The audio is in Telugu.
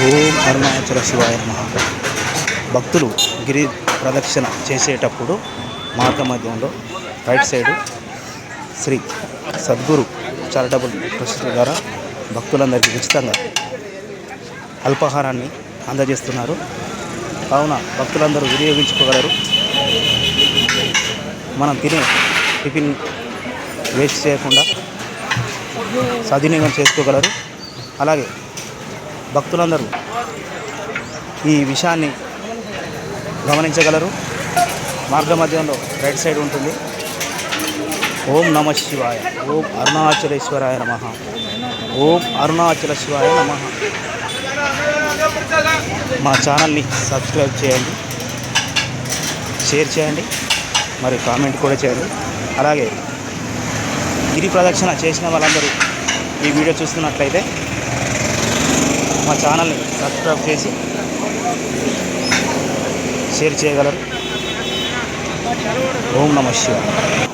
ఓం అరుణాచల శివాయ నమః. భక్తులు గిరి ప్రదక్షిణ చేసేటప్పుడు మార్గ మధ్యంలో right side Sri Sadguru charitable trust ద్వారా భక్తులందరికీ ఉచితంగా అల్పాహారాన్ని అందజేస్తున్నారు. కావున భక్తులందరూ వినియోగించుకోగలరు. మనం తినే టిఫిన్ వేస్ట్ చేయకుండా సద్వినియోగం చేసుకోగలరు. అలాగే భక్తులందరూ ఈ విషయాన్ని గమనించగలరు. మార్గ మధ్యంలో రైట్ సైడ్ ఉంటుంది. ఓం నమ శివాయ, ఓం అరుణాచలేశ్వరాయ నమః, ఓం అరుణాచల శివాయ నమః. మా ఛానల్ని సబ్స్క్రైబ్ చేయండి, షేర్ చేయండి, మరి కామెంట్ కూడా చేయండి. అలాగే గిరి ప్రదక్షిణ చేసిన వాళ్ళందరూ ఈ వీడియో చూస్తున్నట్లయితే మా ఛానల్ని సబ్స్క్రైబ్ చేసి షేర్ చేయగలరు. ఓం నమ శివాయ.